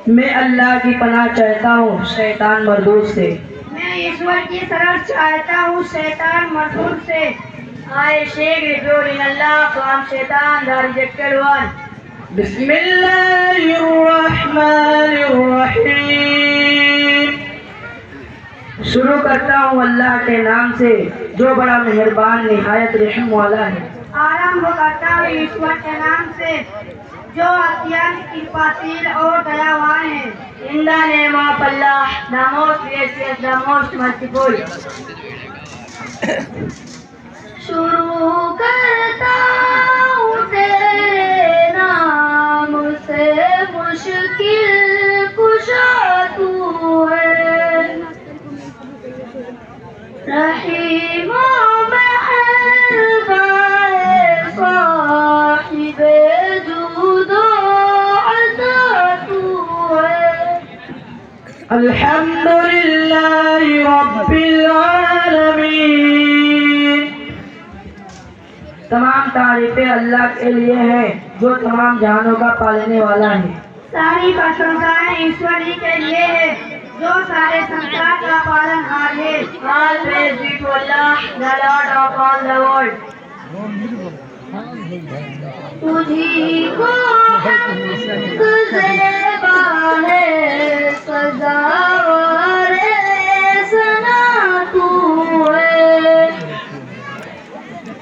मैं अल्लाह की पनाह चाहता हूँ शैतान मरदूद से। मैं ईश्वर की शरण चाहता हूँ शैतान मरदूद से। I shake it in Allah from shaitan, the rejected one. बिस्मिल्लाहिर्रहमानिर्रहीम। शुरू करता हूँ अल्लाह के नाम से जो बड़ा मेहरबान निहायत रहम वाला है। आरंभ करता हूँ ईश्वर के नाम से जो अत्यंत कृपाशील और दयावान है। In the name of Allah, the most gracious, the most merciful. शुरू करता हूँ तेरे नाम से मुश्किल कुशा तू है। रहीम मेहरबान साहिब जूदो अता तू है। अल्हम्दुलिल्लाहि रब्बिल आलमीन। तमाम तारीफें अल्लाह के लिए हैं जो तमाम जहानों का पालने वाला है। सारी प्रशंसाएं ईश्वर ही के लिए है जो सारे संसार का पालनहार है। All praise be to Allah, the Lord of all the world. तुझी को हम्द ज़ेबा है सज़ावरे सना तू है।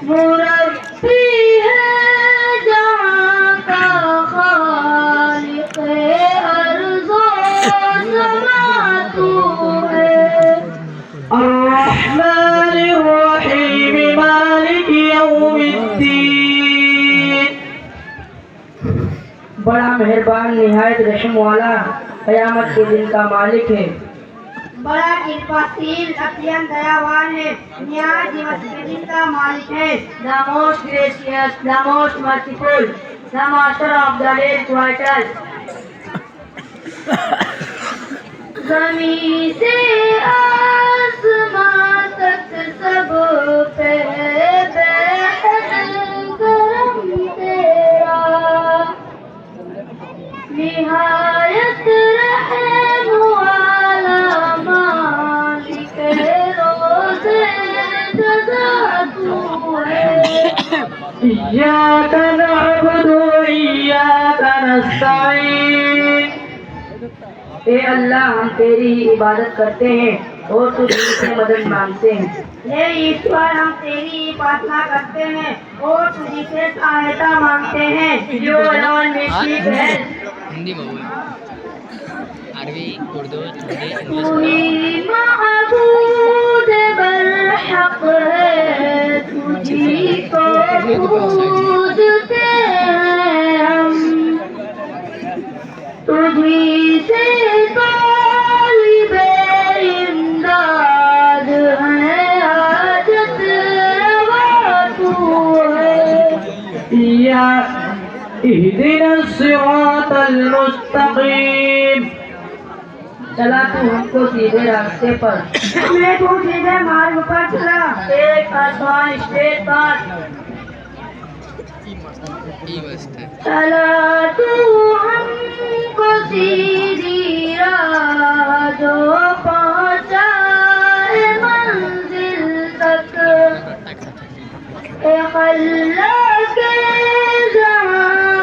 मुरब्बी है जहाँ का खालिक़े अर्ज़ो समा तू है। अर्रहमानिर्रहीम मालिक यौमिद्दीन। बड़ा मेहरबान निहायत रहम वाला क़यामत के दिन का मालिक है। बड़ा कृपाशील अत्यंत दयावान है न्याय दिवस के दिन का मालिक है। The most gracious, the most merciful, the master of the days vital. ज़मीं से आसमां तक सब पे करम तेरा। निहायत रहम वाला मालिक रोज़े जज़ा तू है। इय्याका नअबुदु व इय्याका नस्तईन। ए अल्लाह हम तेरी ही इबादत करते हैं और तुझ से मदद मांगते हैं। हे ईश्वर हम तेरी उपासना करते हैं और तुझी से सहायता मांगते हैं। You alone may seek help. Hindi में बोल अरबी उर्दू हिंदी तू ही माबूद बरहक है तुझी को पूजते हैं हम। तुझी से तालिबे इमदाद है हाजत रवा तू है। इहदिना सिरातल मुस्तकीम। चला तू हमको सीधे रास्ते पर। मैं तू सीधे मार्ग पर चला। एक आसमान स्ट्रेट पाथ। चला तू हमको सीधी राह जो पहुँचाए मंजिल तक। ए अल्लाह के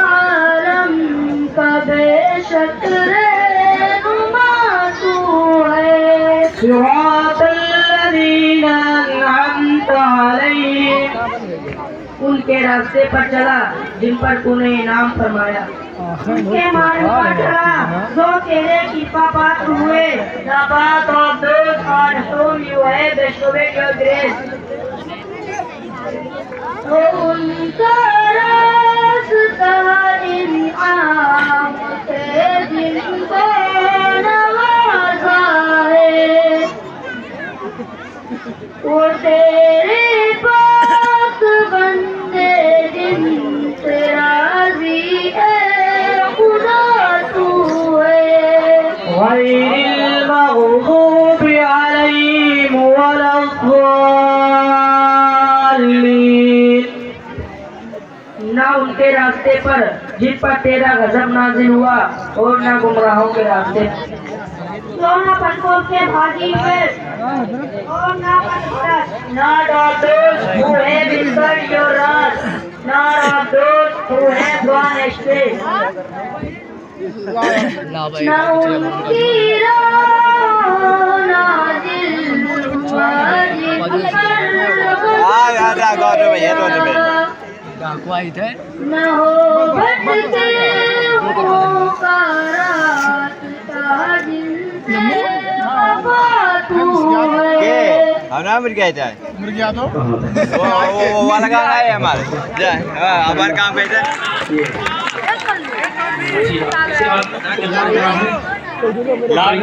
आलम का बेशक रहनुमा तू है। सिरातल लज़ीना अनअमता अलैहिम। उनके रास्ते पर चला जिन पर तूने इनाम फरमाया। उनके मार्ग पर चला जो तेरे कृपा पात्र हुए। The path of those on whom you have bestowed your grace. तो उनका रास्ता इनाम से जिनको नवाजा है। वो तेरे पास बंदे जिनसे राजी है खुदा तू है। गैरिल मग़ज़ूबि अलैहिम वलद्दाल्लीन। ना उनके रास्ते पर जिन पर तेरा गजब नाजिल हुआ और न गुमराहों के रास्ते। जो न पलकों के भागी हुए और न पलकों Not of those who have whispered your wrath, nor of those who have gone astray. ना भाई न उनकी डाकू आई थे न हो भटके पुकारात का जिनसे वफा तू है। हमारा मुर्गिया था मुर्गिया तो वो वाला गाना है हमारे हमारे काम पे लाल